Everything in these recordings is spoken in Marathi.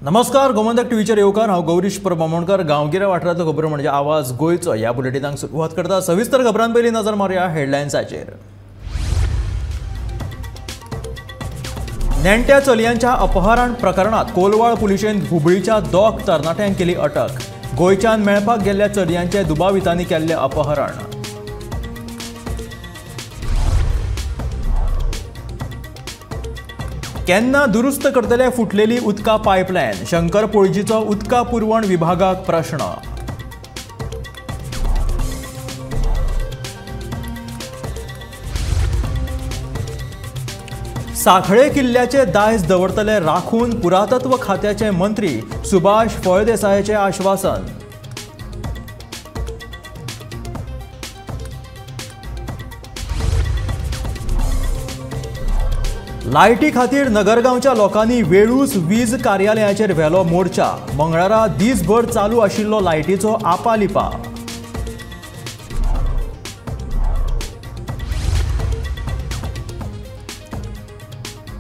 नमस्कार, गोमंतक टीव्हीचेर येवकार हांव गौरीश प्रभमणकर। गांवगिऱ्या वाठारांतल्यो खबरो म्हणजे आवाज गोंयचो ह्या बुलेटिनाक सुरवात करता। सविस्तर खबरां पयलीं नजर मारया हेडलायन्साचेर। नेण्ट्या चलयांच्या अपहरण प्रकरणात कोलवाळ पुलिशेन हुबळीच्या दोग तरणाट्यांक केली अटक। गोंयच्यान मेळपाक गेल्ल्या चलयांचे दुबावितांनी केल्लें अपहरण। केन्ना दुरुस्त करतले फुटलेली उदका पायपलायन? शंकर पळजीचो उदका पुरवण विभागाक प्रश्न। सांखळे किल्ल्याचे दायज दवरतले राखून पुरातत्व खात्याचे मंत्री सुभाष फळदेसायाचे आश्वासन। लायटी खातीर नगरगांवच्या लोकांनी वेळूच वीज कार्यालयाचेर व्हेलो मोर्चा। मंगळारा दीसभर चालू आशिल्लो लायटीचो आपालिपा।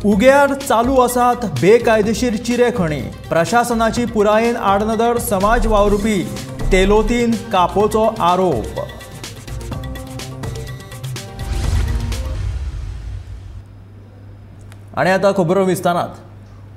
उग्यार चालू आसात बेकायदेशीर चिरे खणी। प्रशासनाची पुरायेन आडनदर समाज वावुरपी तेलोतीन कापोचो आरोप। आणि आता खबरो विस्तारात।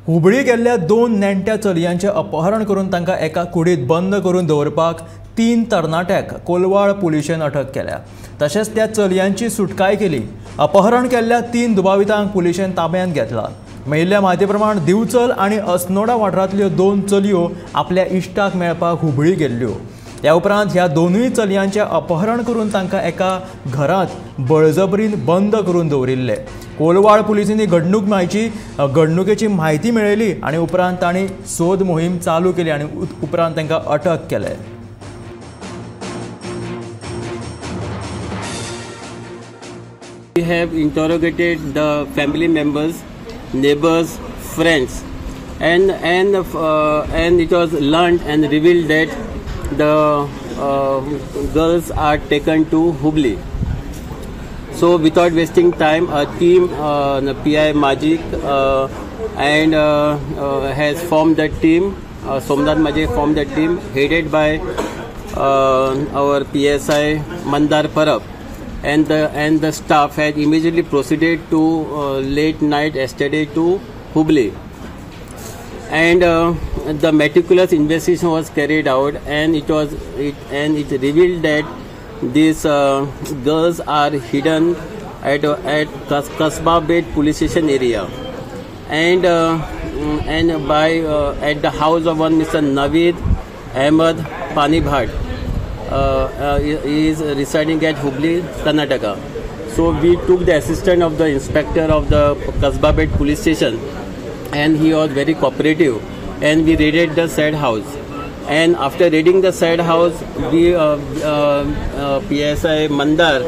हुबळी गेल्ल्या दोन नेण्ट्या चलयांचे अपहरण करून तांकां एका कुडीत बंद करून दवरपाक 3 तरणाट्यांक कोलवाळ पुलिशेन अटक केल्या। तशेंच त्या चलयांची सुटकाय केली। अपहरण केल्ल्या 3 दुबावितांक पुलिशेन ताब्यांत घेतला। मेळिल्ल्या म्हायती प्रमाण दिवचल आनी अस्नोडा वाठारांतल्यो 2 चलयो आपल्या इश्टाक मेळपाक हुबळी गेल्ल्यो। त्या उपरांत ह्या दोनूय चलयांचे अपहरण करून तांकां एका घरांत बळजबरीन बंद करून दवरिल्ले। कोलवाळ पुलिसांनी घडणुकेची म्हायती मेळयली आनी उपरांत तांणी सोद मोहीम चालू केली आनी उपरांत तांकां अटक केले। We have interrogated the family members, neighbors, friends, and it was learned and revealed that the girls are taken to Hubli. So without wasting time, a team, PI Majik has formed that team. Somnath Majik formed that team, headed by our PSI Mandar Parab. And the staff had immediately proceeded to late night yesterday to Hubli, and the meticulous investigation was carried out, and it revealed that these girls are hidden at Kasbah Bed police station area, and at the house of one Mr. Naveed Ahmed Panibhat. He is residing at Hubli, Karnataka. So we took the assistant of the inspector of the Kasbah Bed police station, and he was very cooperative, and we raided the said house. And after raiding the said house, we PSI Mandar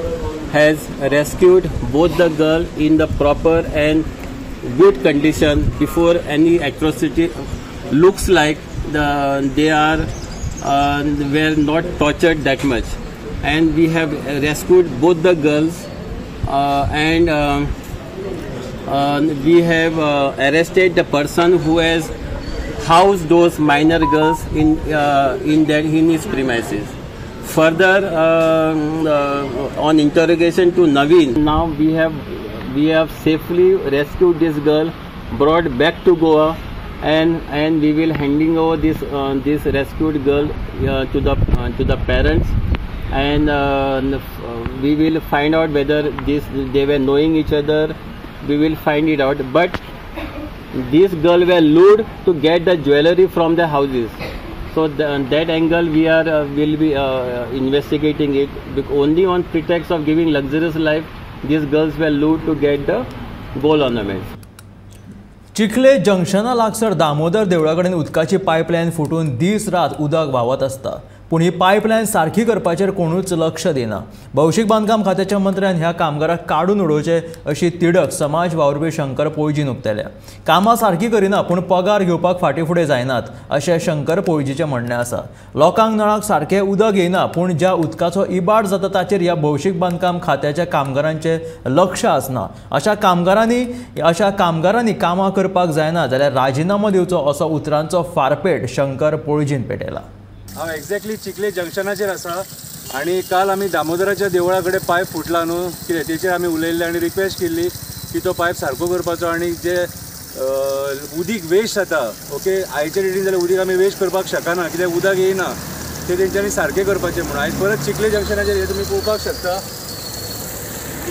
has rescued both the girl in the proper and good condition before any atrocity. Looks like they were not tortured that much, and we have rescued both the girls, and we have arrested the person who has housed those minor girls in his premises. Further, on interrogation to Naveen, now we have safely rescued this girl, brought back to Goa, and we will handing over this rescued girl to the parents, and we will find out whether they were knowing each other. We will find it out, but these girls were lured to get the jewelry from the houses. So that angle we will be investigating it. Only on pretext of giving luxurious life, these girls were lured to get the gold ornaments. Chikhale जंक्शना लागसर Damodar Deola कडेन उदकाची पायपलायन फुटून दीस रात उदक व्हांवत आसता। पूण ही पायपलायन सारखी करपाचेर कोणूच लक्ष दिना। भौशीक बांदकाम खात्याच्या मंत्र्यान ह्या कामगारांक काडून उडोवचे अशी तिडक समाज वावुरपी शंकर पोळजीन उक्तायल्या। कामां सारकी करिना पूण पगार घेवपाक फाटीफुडें जायनात अशें शंकर पोळजीचें म्हणणें आसा। लोकांक नळाक सारकें उदक येना पूण ज्या उदकाचो इबाड जाता ताचेर ह्या भौशीक बांदकाम खात्याच्या कामगारांचें लक्ष आसना। अशा कामगारांनी कामां करपाक जायना जाल्यार राजिनामो दिवचो असो उतरांचो फारपेट शंकर पोळजीन पेटयला। हांव एक्झॅक्टली चिखले जंक्शनाचेर आसा आनी काल आमी दामोदराच्या देवळा कडेन पायप फुटला न्हू कितें तेचेर आमी उलयल्ले आनी रिक्वेस्ट केल्ली की तो पायप सारको करपाचो आनी जे उदीक वेस्ट जाता ओके आयचे डेटीन जाल्यार उदीक आमी वेस्ट करपाक शकना कित्याक उदक येयना ते तेंच्यांनी सारकें करपाचें म्हणून आयज परत चिखले जंक्शनाचेर हे तुमी पळोवपाक शकता।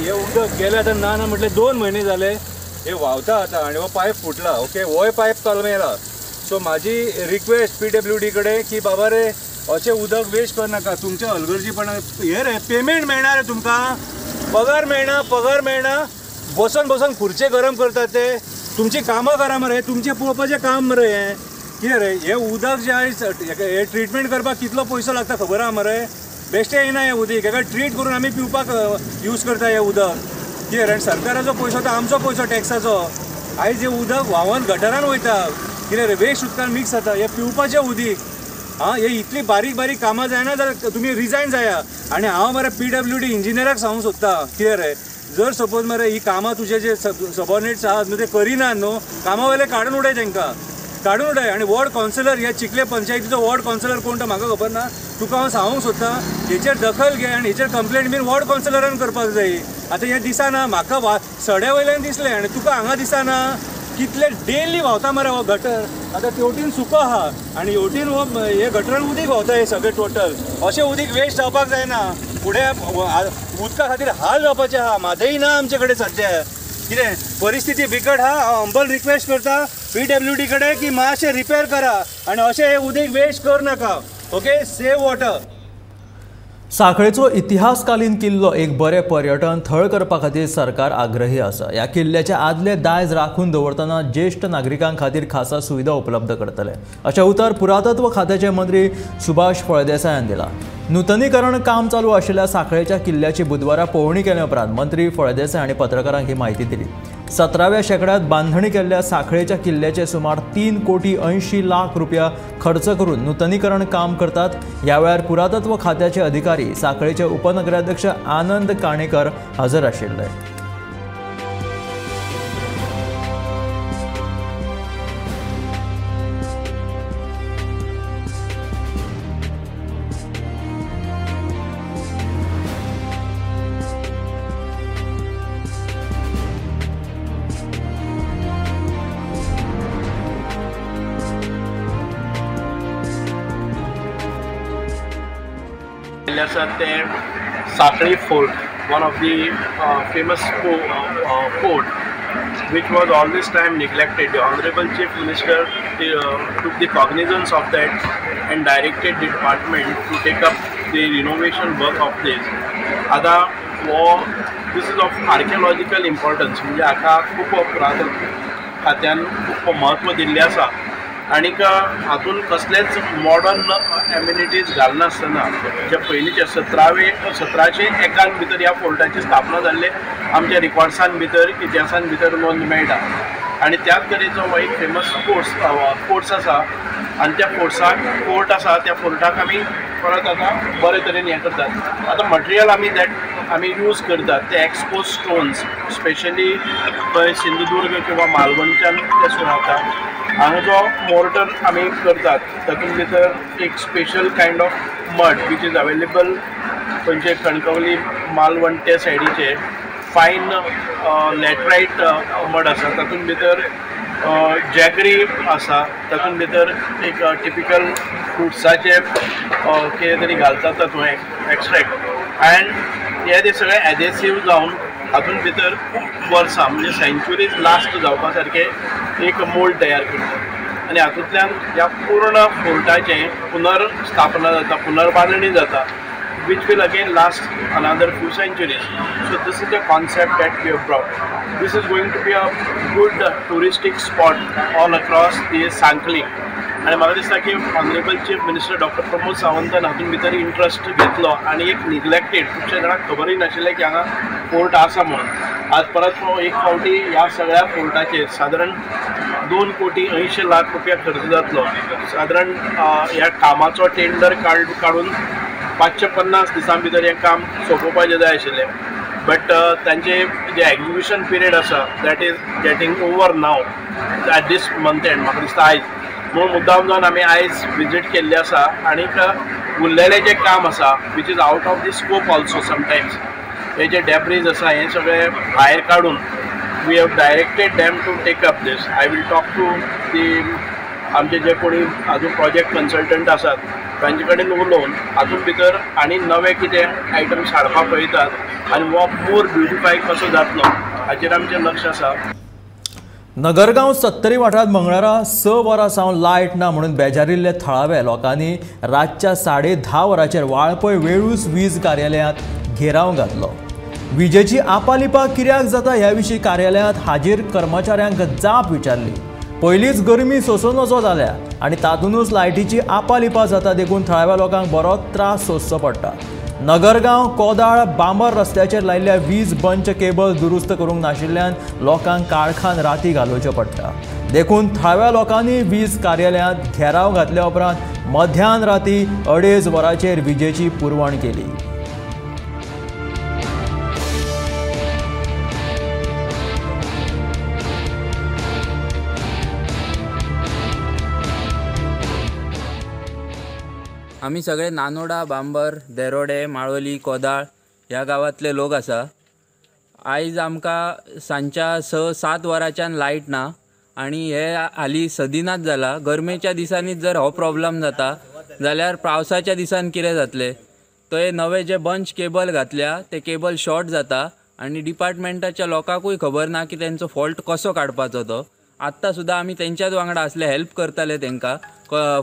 हे उदक गेले आतां ना म्हटल्यार 2 म्हयने जाले हे व्हांवता आतां आनी हो पायप फुटला ओके होय पायप कलमेला। सो माझी रिक्वेस्ट PWD कडेन की बाबा रे अशें उदक वेस्ट करनाका तुमच्या हलगर्जीपणा हे रे पेमेंट मेळना रे तुमकां पगार मेळना बसून खुर्चे गरम करतात ते तुमची कामां करा मरे तुमचें पळोवपाचें काम मरे हें कितें रे हे उदक जे हे ट्रिटमेंट करपाक कितलो पयसो लागता खबर आहा मरे बेश्टें येना हें उदीक हेका ट्रीट करून आमी पिवपाक यूज करता हें उदक कितें रे सरकाराचो पयसो तो आमचो पयसो टॅक्साचो आयज हे उदक व्हांवून गटरान वयता कितें रे वेस्ट उदकान मिक्स जाता हे पिवपाचें उदीक हे इतली बारीक कामां जायना जाल्यार तुमी रिजायन जाया आनी हांव मरे PWD इंजिनियराक सांगूंक सोदता कितें रे जर सपोज मरे ही कामां तुजे जे सबऑर्डिनेट्स आहात न्हू ते करिनात न्हू कामा वयले काडून उडय तांकां काडून उडय आनी वॉर्ड कावन्सिलर ह्या चिखले पंचायतीचो वॉर्ड कावन्सिलर कोण तो म्हाका खबर ना तुका हांव सांगूंक सोदता हेचेर दखल घे आनी हेचेर कंप्लेंट बीन वॉर्ड कावन्सिलरान करपाक जाय। आतां हें दिसना म्हाका सड्या वयल्यान दिसलें आनी तुका हांगा दिसना कितले डेली व्हांवता मरे हो गटर आतां तेवटीन सुको आहा आनी हेवटीन हो हे गटरान उदीक व्हांवता हे सगळे टोटल अशें उदीक वेस्ट जावपाक जायना फुडें उदका खातीर हाल जावपाचे आहा म्हादय ना आमचे कडेन सद्या कितें परिस्थिती बिकट आहा। हांव हंबल रिक्वेस्ट करता PWD कडेन की मातशें रिपेर करा आनी अशें हे उदीक वेस्ट करनाका ओके सेव वॉटर। सांखळेचो इतिहासकालीन किल्लो एक बरें पर्यटन थळ करपा खातीर सरकार आग्रही आसा। ह्या किल्ल्याचे आदले दायज राखून दवरतना ज्येष्ठ नागरिकां खातीर खासा सुविधा उपलब्ध करतले अशें उतर पुरातत्व खात्याचे मंत्री सुभाष फळदेसायान दिला। नूतनीकरण काम चालू आशिल्ल्या सांखळेच्या किल्ल्याची बुधवारा पळोवणी केले उपरांत मंत्री फळदेसाय हांणी पत्रकारांक ही म्हायती दिली। 17व्या शेंकड्यात बांधणी केल्ल्या सांखळेच्या किल्ल्याचे सुमार 3 कोटी 80 लाख रुपया खर्च करून नूतनीकरण काम करतात। ह्या वेळार पुरातत्व खात्याचे अधिकारी सांखळेचे उपनगराध्यक्ष आनंद काणेकर हजर आशिल्ले। Sakri Fort, one of the famous fort, which was all this time neglected. The Honorable Chief Minister took the cognizance of that and directed the department to take up the renovation work of this. Ada this is of archaeological importance. म्हणजे आका खूप पुरातत्व खात्यान खूप महत्व दिल्लें आसा आनी हातून कसलेच मॉडर्न एम्युनिटीज घालनासतना जे पयलींचे 1701 भितर ह्या फोर्टाची स्थापना जाल्ले आमच्या रिकॉर्ड्सान भितर इतिहासान भितर नोंद मेळटा आनी त्याच तरेचो हो एक फेमस फोर्ट्स आसा आनी त्या फोर्ट आसा त्या फोर्टाक आमी परत आतां बरे तरेन हें करतात। आतां मटेरियल आमी यूज करतात ते एक्सपोज स्टोन्स स्पेशली सिंधुदुर्ग किंवा मालवणच्यान ते सुरावता हांगा जो मोर्टर आमी करतात तातूंत भितर एक special kind of mud which is available खंयचे कणकवली मालवण ते सायडीचे फायन लॅटरायट मड आसा तातूंत भितर जॅगरी आसा तातूंत भितर एक टिपिकल फ्रुट्साचे कितें तरी घालतात तातूंत एक्स्ट्रॅक्ट एंड हे ते सगळे एडेसिव जावन हातूंत भितर खूब वर्सां म्हणजे सेंच्युरीज लास्ट जावपा सारके एक मोल्ड तयार करतात आनी हातूंतल्यान ह्या पूर्ण फोर्टाचें पुनर्स्थापना जाता पुनर्बांदणी जाता which will again last another few centuries. So this is the concept that we have brought. This is going to be a good touristic spot all across the Sankhli. आनी म्हाका दिसता की honourable chief minister doctor Pramod सावंतान हातूंत भितर इंट्रस्ट घेतलो आनी एक निग्लेक्टेड खुबशे जाणांक खबरूय नाशिल्लें की हांगा फोर्ट आसा म्हणून आज परत एक फावटी ह्या सगळ्या फोर्टाचेर सादारण 2,80,00,000 रुपया खर्च जातलो. सादारण ह्या कामाचो टेंडर काडून 550 दिसां भितर हें काम सोंपोवपाचें जाय आशिल्लें. बट तांचे जे एग्जिक्युशन पिरियड आसा that is getting over now at this month end. म्हाका दिसता आयज म्हणून मुद्दाम जावन आमी आयज विजीट केल्ली आसा आनीक उरलेलें जें काम आसा which is out of the scope also sometimes हे जे डेब्रीज आसा हे सगळे भायर काडून we have directed them to take up this. I will talk to the आमचे जे कोणी आजून प्रोजेक्ट कन्सल्टंट आसात तांचे कडेन उलोवन हातूंत भितर आनी नवे कितें आयटम्स हाडपाक पळयतात आनी हो मोर ब्युटिफाय कसो जातलो हाचेर आमचें लक्ष आसा. नगरगांव 70 वाठारांत मंगळारा 6 वरां सावन लायट ना म्हणून बेजारिल्ले थळाव्या लोकांनी रातच्या 10:30 वरांचेर वाळपय वेळूच वीज कार्यालयांत घेराव घातलो. विजेची आपालिपा कित्याक जाता ह्या विशीं कार्यालयांत हाजीर कर्मचाऱ्यांक जाप विचारली. पयलींच गरमी सोंसून वचो जाल्या आनी तातूंतच लायटीची आपालिपा जाता देखून थळाव्या लोकांक बरो त्रास सोंसचो पडटा. नगरगांव कोदाळ बांबर रस्त्याचेर लायिल्ल्या वीज बंच केबल दुरुस्त करूंक नाशिल्ल्यान लोकांक काळखान राती घालोवच्यो पडटा. देखून थळाव्या लोकांनी वीज कार्यालयांत घेराव घातल्या उपरांत मध्यान राती 2.5 वरांचेर विजेची पुरवण केली. आमी सगळे नानोडा बांबर देरोडे माळोली कोदाळ ह्या गांवांतले लोक आसा. आयज आमकां सांजच्या 6-7 वरांच्यान लायट ना आनी हे हालीं सदिनाच जाला. गरमेच्या दिसांनीच जर हो प्रॉब्लेम जाता जाल्यार पावसाच्या दिसान कितें जातलें. ते नवे जे बंच केबल घातल्या ते केबल शॉर्ट जाता आनी डिपार्टमेंटाच्या लोकांकूय खबर ना की तेंचो फॉल्ट कसो काडपाचो तो. आत्तां सुद्दां आमी तेंच्याच वांगडा असले हेल्प करताले तेंकां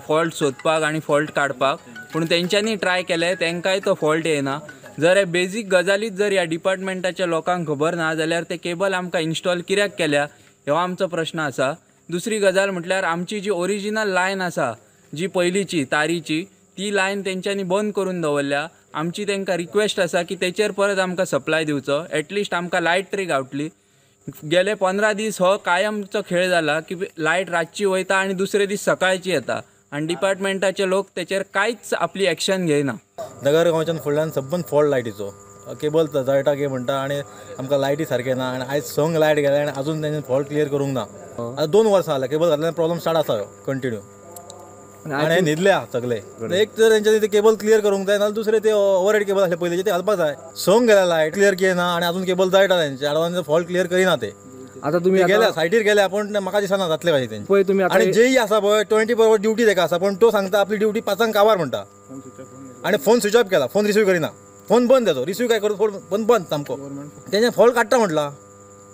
फॉल्ट सोदपाक आनी फॉल्ट काडपाक, पूण तेंच्यांनी ट्राय केले तेंकांय तो फॉल्ट येना. जर हे बेजीक गजालीच जर ह्या डिपार्टमेंटाच्या लोकांक खबर ना जाल्यार ते केबल आमकां इन्स्टॉल कित्याक केल्या हो आमचो प्रश्न आसा. दुसरी गजाल म्हटल्यार आमची जी ओरिजिनल लायन आसा जी पयलींची तारीची ती लायन तेंच्यांनी बंद करून दवरल्या. आमची तेंकां रिक्वेस्ट आसा की तेचेर परत आमकां सप्लाय दिवचो, एटलिस्ट आमकां लायट तरी गावतली. गेले 15 दीस हो कायमचो खेळ जाला की लायट रातची वयता आनी दुसरे दीस सकाळची येता आनी डिपार्टमेंटाचे लोक तेचेर कांयच आपली एक्शन घेयना. नगरगांवच्यान फुडल्यान सबंद फॉल्ट लायटीचो केबल जळटा की म्हणटा आनी आमकां लायटी सारके ना आनी आयज संक लायट गेले आनी अजून तेंच्यानी फॉल्ट क्लियर करूंक ना. आतां 2 वर्सां जाल्या केबल घातल्यान प्रॉब्लम स्टार्ट आसा कंटिन्यू आनी न्हिदल्या सगळे. एक तर तेंच्यांनी ते केबल क्लियर करूंक जाय नाल्यार दुसरे ते ओवरहेड केबल आसले पयलींचे ते घालपाक जाय. संक गेल्या लायट क्लियर केना आनी अजून केबल जळटा तेंचे आडवांचे फॉल्ट क्लियर करिना ते. आता तुम्ही गेल्या सायटीर गेल्या पण म्हाका दिसना जातले कशें तेंचे. आनी जेई आसा पळय 24 ड्युटी तेका आसा पण तो सांगता आपली ड्युटी 5 काबार म्हणटा आनी फोन स्विच ऑफ केला, फोन रिसीव करिना, फोन बंद जातो, रिसीव काय करतो फोन बंद सामको. तेंचे फॉल्ट काडटा म्हटला,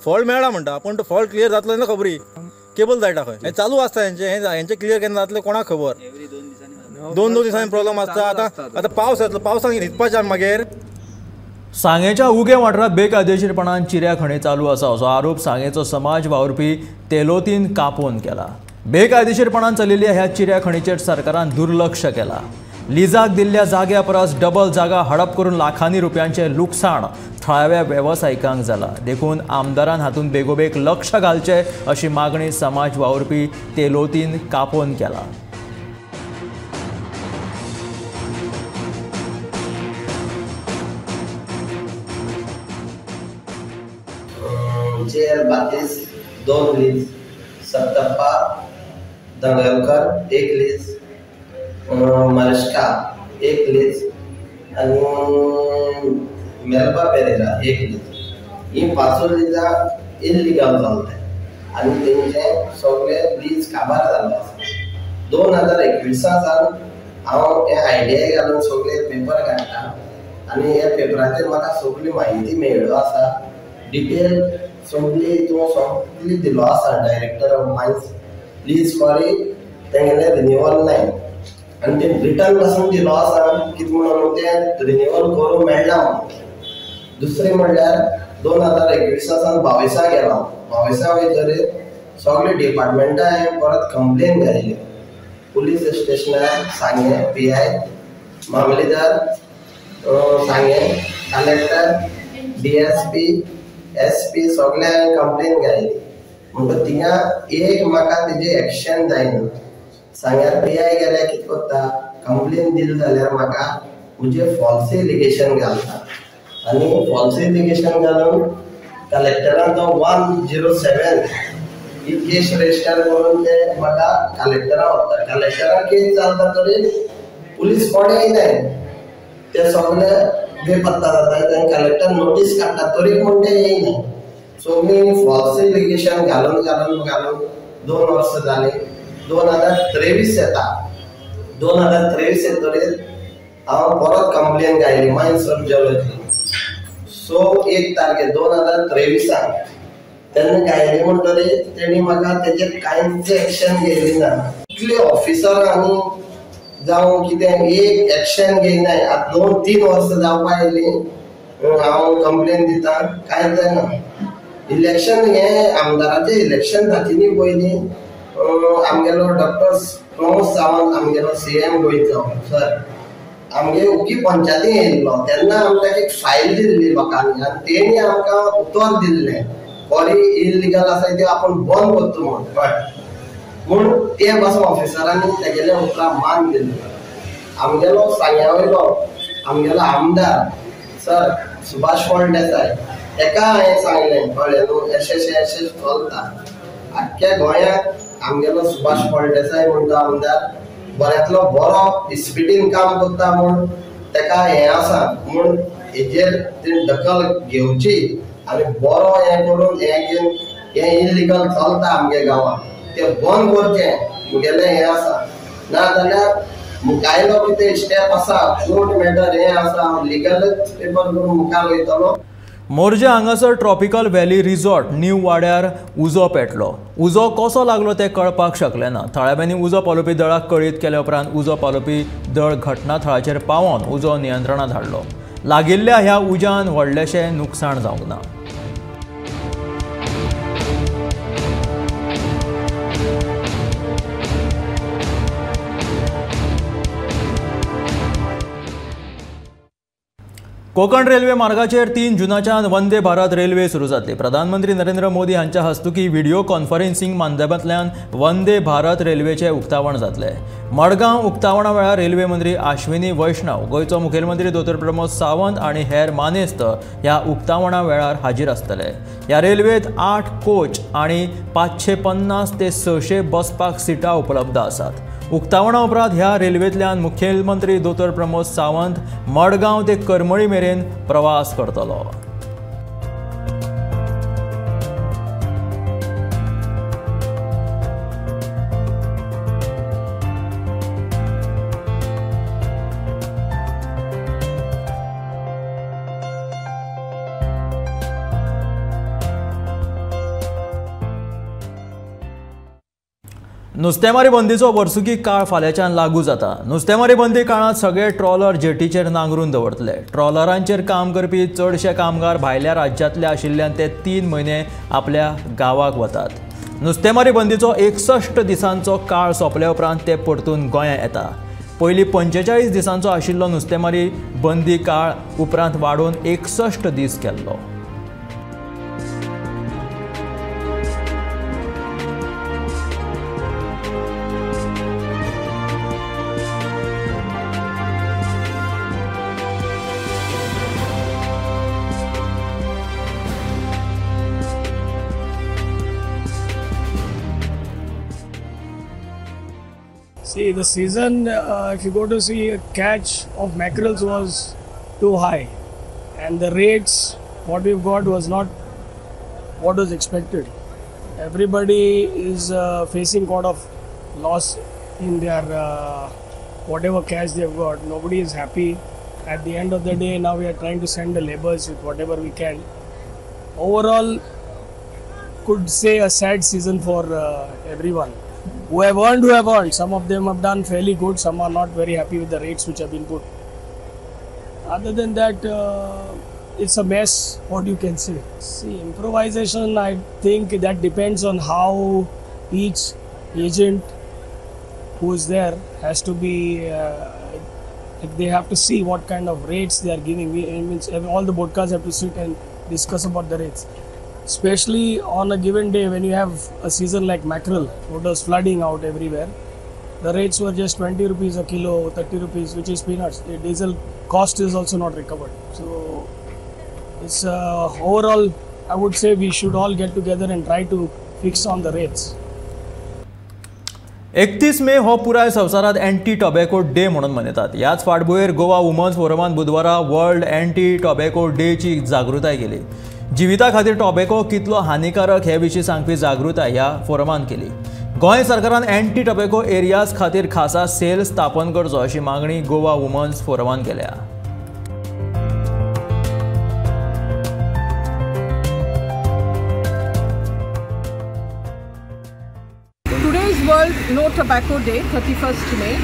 फॉल्ट मेळ्ळा म्हणटा पण तो फॉल्ट क्लियर जातलो ना खबरी. केबल जायटा खंय हे चालू आसता हेंचे क्लियर केन्ना जातले कोणाक खबर. 2-2 दिसांनी प्रॉब्लेम आसता. आतां पावस येतलो, पावसाक न्हिदपाचें मागीर. सांगेच्या उगे वाठारांत बेकायदेशीरपणान चिऱ्या खणी चालू आसा असो आरोप सांगेचो समाज वावुरपी तेलोतीन कापोन केला. बेकायदेशीरपणान चलिल्ल्या ह्या चिऱ्या खणीचेर सरकारान दुर्लक्ष केला. लिजाक दिल्ल्या जाग्या परस डबल जागा हडप करून लाखांनी रुपयांचे लुकसाण थळाव्या वेवसायिकांक जाला. देखून आमदारान हातूंत बेगोबेग लक्ष घालचें अशी मागणी समाज वावुरपी तेलोतीन कापोन केला. जेल बातीस 2 लीज, सप्तप्पा दंगलकर 1 लीज, मरस्का 1 लीज आणि मेलबा पेरेरा 1 लीज. ही 5 लिजा इल्लिगल चलताय आणि तेंचे सगळे लीज काबार जालो आसा. 2021 सावन हांव हे आयडिया घालून सगळे पेपर काडटा आणि ह्या पेपराचेर म्हाका सगळी माहिती मेळ्ळ्यो आसा. डिटेल सगळी दिलो आसा डायरेक्टर ऑफ मायन्स. लीज फॉरी तेंगेले रिन्युअल नाय आनी ते रिटर्न पासून दिलो आसा कितें म्हणून ते रिन्युअल करूंक मेळना म्हणून. दुसरें म्हणल्यार 2021 सावन 22 गेलो. 22 वयतरीर सगळे डिपार्टमेंटा परत कंप्लेन घायल्यो पुलीस स्टेशनार सांगे PI मामलेदार सांगे कलेक्टर DSP SP सगळ्यांक कंप्लेन घायली म्हणून थिंगा एक म्हाका तेजे एक्शन जायना सांग्यार PI गेल्यार कितें करता कंप्लेन दिली जाल्यार म्हाका म्हणजे फॉल्स एलिगेशन घालता आनी फॉल्स एलिगेशन घालून कलेक्टरान तो 107 ही केस रजिस्टर करून ते म्हाका कलेक्टरा व्हरता कलेक्टरान केस चलता तरी पुलीस कोणें येयनाय ते सगळे बेपत्ता जाता तें कलेक्टर नोटीस काडटा तरी पूण ते येयनाय सो मी फॉल्स एलिगेशन घालून 2 वर्सां जाली 2023 येता 2023 येतकीर हांव परत कंप्लेन घायली मायन सब जियोलॉजी सो 1 तारखेर 2023 तेन्ना घायली म्हणटकीर तेणी म्हाका तेजेर कांयच एक्शन घेयली ना इतले ऑफिसर आनी जावं कितें एक एक्शन घेयनाय आतां 2-3 वर्सां जावपा येयली हांव कंप्लेन दिता कांय जायना इलेक्शन हे आमदाराचें इलेक्शन जातली पयलीं आमगेलो डॉक्टर प्रमोद सावंत आमगेलो CM गोंयचो सर आमगे उगी पंचायती येयल्लो तेन्ना आमकां एक फायल दिल्ली लोकांनी आनी तेणी आमकां उतर दिल्लें बरी इलिगल आसा त्यो आपूण बंद करता म्हूण पूण ते पासून ऑफिसरांनी तेगेले उतरां मान दिल्लें आमगेलो सांग्या वयलो आमगेलो आमदार सर सुभाष फळदेसाय तेका हांवें सांगलें कळ्ळें न्हू अशें चलता आख्ख्या गोंयांत आमगेलो सुभाष फळदेसाय म्हणटा आमदार बऱ्यांतलो बरो इस्पिटीन काम करता म्हूण तेका हें आसा म्हूण हेजेर तेणी दखल घेवची आनी बरो हें करून हें घेवन हें इलिगल चलता आमगे गांवांत तें बंद करचें मुगेलें हें आसा नाजाल्यार मुखायलो कितें स्टेप आसा कोर्ट मॅटर हें आसा लिगलच पेपर करून मुखार वयतलो मोरजे हांगासर ट्रॉपिकल व्हॅली रिसॉर्ट न्यू वाड्यार उजो पेटलो उजो कसो लागलो तें कळपाक शकलें ना थळाव्यांनी उजो पालोवपी दळाक कळीत केल्या उपरांत उजो पालोवपी दळ घटनाथळाचेर पावोन उजो नियंत्रणांत हाडलो लागिल्ल्या ह्या उज्यान व्हडलेशें नुकसाण जावंक ना कोकण रेल्वे मार्गाचेर 3 जुनाच्यान वंदे भारत रेल्वे सुरू जातली प्रधानमंत्री नरेंद्र मोदी हांच्या हस्तुकी व्हिडिओ कॉन्फरन्सिंग माध्यमांतल्यान वंदे भारत रेल्वेचें उक्तावण जातलें मडगांव उक्तावणा वेळार रेल्वे मंत्री अश्विनी वैष्णव गोंयचो मुखेलमंत्री दोतोर प्रमोद सावंत आनी हेर मानेस्त ह्या उक्तावणा वेळार हाजीर आसतले ह्या रेल्वेत 8 कोच आनी 550 ते 600 बसपाक सिटां उपलब्ध आसात उक्तावणा उपरांत ह्या रेल्वेंतल्यान मुखेलमंत्री दोतोर प्रमोद सावंत मडगांव ते करमळी मेरेन प्रवास करतलो नुस्तेमारी बंदीचो वर्सुकी काळ फाल्यांच्यान लागू जाता नुस्तेमारी बंदी काळांत सगळे ट्रॉलर जेटीचेर नांगरून दवरतले ट्रॉलरांचेर काम करपी चडशे कामगार भायल्या राज्यांतले आशिल्ल्यान ते 3 म्हयने आपल्या गांवाक वतात नुस्तेमारी बंदीचो 61 दिसांचो काळ सोंपल्या उपरांत ते परतून गोंयांत येता पयलीं 45 दिसांचो आशिल्लो नुस्तेमारी बंदी काळ उपरांत वाडोवन 61 दीस केल्लो See, the season, if you go to see, a catch of mackerels was too high, and the rates what we've got was not what was expected. Everybody is facing quite of loss in their whatever catch they've got. Nobody is happy. At the end of the day, now we are trying to send the labours with whatever we can. Overall, could say a sad season for everyone. Who have earned. Some of them have done fairly good. Some are not very happy with the rates which have been put. Other than that, it's a mess. What you can say. See, improvisation. I think that depends on how each agent who is there has to be they have to see what kind of rates they are giving. All the vodkas have to sit and discuss about the rates, especially on a given day when you have a season like mackerel, what was flooding out everywhere. The rates were just 20 rupees a kilo, 30 rupees, which is peanuts. The diesel cost is also not recovered. So it's overall, I would say we should all get together and try to fix on the rates. 31 मे हो पुराय संवसारांत एंटी टॉबॅको डे म्हणून मनयतात. ह्याच फाटभुंयेर गोवा वुमन्स फोरमान बुधवारा वर्ल्ड एंटी टॉबॅको डेची जागृताय केली. जिविता खातीर टॉबॅको कितलो हानिकारक हे विशीं सांगपी जागृताय ह्या फोरमान केली. गोंय सरकारान एंटी टॉबॅको एरियाज खातीर खासा सेल स्थापन करचो अशी मागणी गोवा वुमन्स फोरमान केल्या. World No Tobacco Day, 31st May,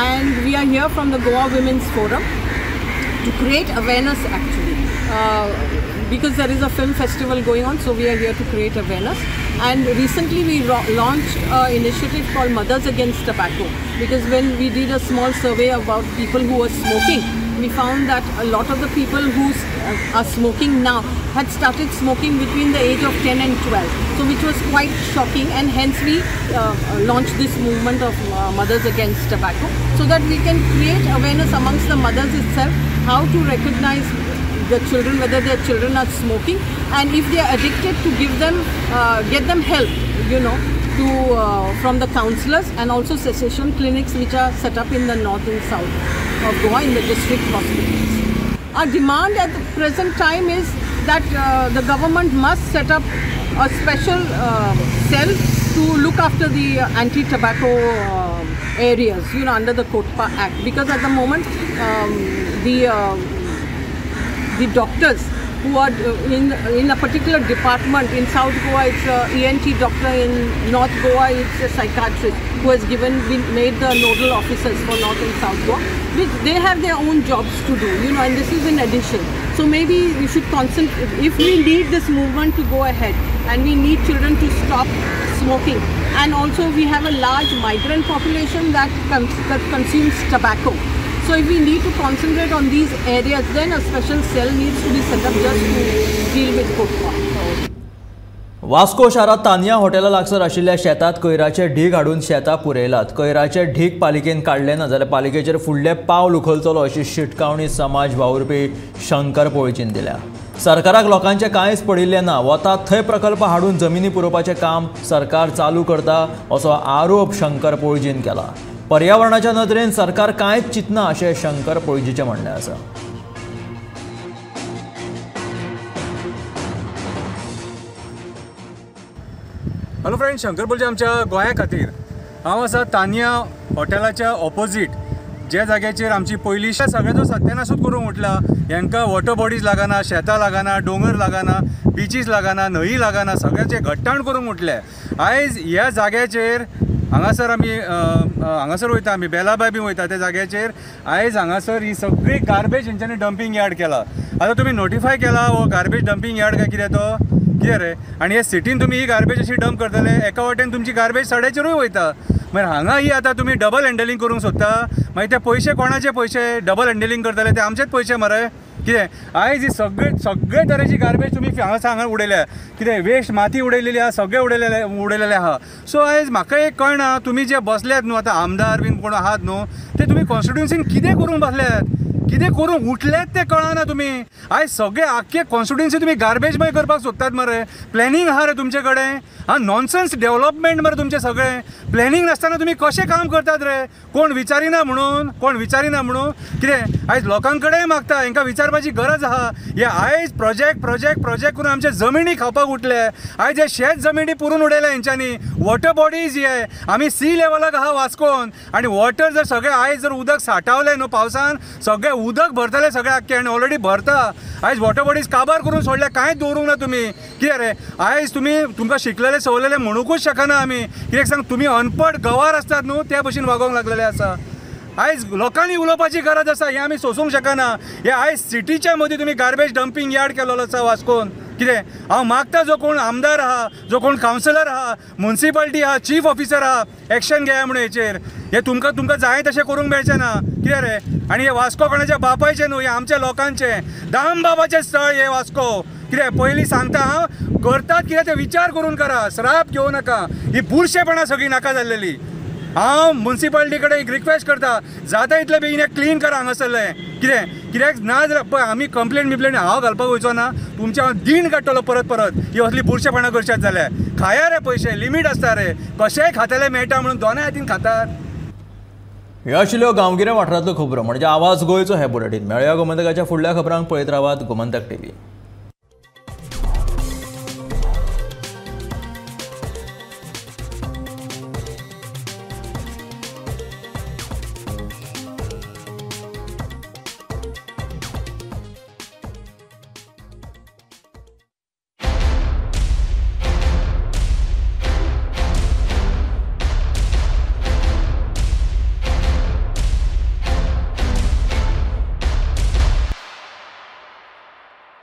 and we are here from the Goa Women's Forum to create awareness actually, because there is a film festival going on, so we are here to create awareness. And recently we launched an initiative called Mothers Against Tobacco, because when we did a small survey about people who were smoking, we found that a lot of the people who are smoking now had started smoking between the age of 10 and 12, so which was quite shocking, and hence we launched this movement of Mothers Against Tobacco, so that we can create awareness amongst the mothers itself, how to recognize the children, whether their children are smoking, and if they are addicted, to give them, get them help, from the counsellors, and also cessation clinics which are set up in the north and south of Goa in the district hospitals. Our demand at the present time is that the government must set up a special cell to look after the anti-tobacco areas, under the Kotpa Act, because at the moment the doctors who are in a particular department in South Goa, it's a ENT doctor, in North Goa it's a psychiatrist who has been made the nodal officers for North and South Goa. They have their own jobs to do, and this is in addition. So maybe we should concentrate, if we need this movement to go ahead, and we need children to stop smoking, and also we have a large migrant population that consumes tobacco. So if we need to concentrate on these areas, then a special cell needs to be set up just to deal with Kotpa. Vasco शारात Tania हॉटेला लागसर आशिल्ल्या शेतात कोयराचे ढीग हाडून शेतां पुरयलात. कोयराचे ढीग पालिकेन काडले ना जाल्यार पालिकेचेर फुडले पावल उखलतलो अशी शिटकावणी समाज वावुरपी शंकर पोळचीन दिल्या. सरकाराक लोकांचे कांयच पडिल्ले ना, वता थंय प्रकल्प हाडून जमिनी पुरोवपाचें काम सरकार चालू करता असो आरोप शंकर पोळजीन केला. पर्यावरणाच्या नदरेन सरकार कांयच चिंतना अशें शंकर पोळजीचें म्हणणें आसा. हॅलो फ्रेंड, शंकर पोळजी आमच्या गोंया खातीर. हांव आसा तानिया हॉटेलाच्या ऑपोजीट, जे जाग्याचेर आमची पयलींच्या सगळ्याचो सत्यानासूच करूंक उठला. हांकां वॉटर बॉडीज लागना, शेतां लागना, दोंगर लागना, बिचीस लागना, न्हंय लागना, सगळ्याचे घट्टाण करूंक उठले. आयज ह्या जाग्याचेर हांगासर वयता आमी, बेलाबाय बी वयता त्या जाग्याचेर. आयज हांगासर ही सगळी गार्बेज हेंच्यांनी डंपींग यार्ड केला. आतां तुमी नोटिफाय केला हो गार्बेज डंपींग यार्ड काय कितें तो कितें रे? आनी हे सिटीन तुमी ही गार्बेज अशी डंप करतले, एका वाटेन तुमची गार्बेज सड्याचेरूय वयता. मागीर हांगा ही आतां तुमी डबल हँडलिंग करूंक सोदता. मागीर ते पयशे कोणाचे पयशे डबल हँडलिंग करतले? ते आमचेच पयशे मरे. कितें आयज ही सगळे तरेची गार्बेज तुमी हांगा उडयल्या. कितें वेस्ट माती उडयलेली आहा, सगळे उडयलेले आहा. सो आयज म्हाका एक कळना, तुमी जे बसल्यात न्हू आतां आमदार बीन कोण आहात न्हू, ते तुमी कॉन्स्टिट्युन्सीन कितें करूंक बसल्यात, कितें करूंक उठल्यात ते कळना तुमी. आयज सगळे आख्खे कॉन्स्टिट्युन्सी तुमी गार्बेजमय करपाक सोदतात मरे. प्लॅनिंग आहा रे तुमचे कडेन? नॉनसेन्स डेव्हलपमेंट मरे तुमचे सगळें. प्लॅनिंग नासतना तुमी कशें काम करतात रे? कोण विचारिना म्हणून कितें आयज लोकां कडेन मागता, हांकां विचारपाची गरज आहा. हे आयज प्रोजेक्ट करून आमचे जमिनी खावपाक उठले. आयज हे शेत जमिनी पुरून उडयल्या हेंच्यांनी. वॉटर बॉडीज हे आमी सी लेवलाक आहा वास्कोन, आनी वॉटर जर सगळें आयज जर उदक सांठवलें न्हू पावसान, सगळें उदक भरतले सगळे आख्खे, आनी ऑलरेडी भरता. आयज वॉटर बॉडीज काबार करून सोडल्या, कांयच दवरूंक ना तुमी. कितें रे? आयज तुमकां शिकलेले सवलेले म्हणूंकूच शकना आमी. कित्याक सांग, तुमी अनपड गवार आसतात न्हू, त्या भशेन वागोवंक लागलेले आसा. आयज लोकांनी उलोवपाची गरज आसा, हें आमी सोंसूंक शकना. हे आयज सिटीच्या मदीं तुमी गार्बेज डंपींग यार्ड केलेलो आसा वास्कोन. कितें हांव मागता जो कोण आमदार आहा, जो कोण कावन्सिलर आहा, म्युनिसिपालिटी आहा, चीफ ऑफिसर आहा, एक्शन घेया म्हणून हेचेर. हे तुमकां जाय तशें करूंक मेळचें ना. कितें रे? आनी हे वास्को कोणाच्या बापायचें न्हू, हे आमच्या लोकांचें दाम बाबाचें स्थळ हे वास्को. कितें पयलीं सांगता हांव, करतात कितें ते विचार करून करा, श्राप घेवं नाका. ही बुरशेपणां सगळीं नाका जाल्लेली. हांव म्युनिसिपालिटी कडेन एक रिक्वेस्ट करता, जाता इतले बेगीन हें क्लीन करा हांगासरलें. कित्याक ना जाल्यार पळय आमी कंप्लेंट हांव घालपाक वयचो ना, तुमचे हांव दीन काडटलो परत. ही असली बुरशेपणां करशात जाल्यार. खाया रे पयशे, लिमीट आसता रे. कशेंय खातेले मेळटा म्हणून दोनाय हातीन खातात. ह्यो आशिल्ल्यो गांवगिऱ्या वाठारांतल्यो खबरो म्हणजे आवाज गोंयचो हे बुलेटीन. मेळया गोमंतकाच्या फुडल्या खबरांक पळयत रावात गोमंतक TV.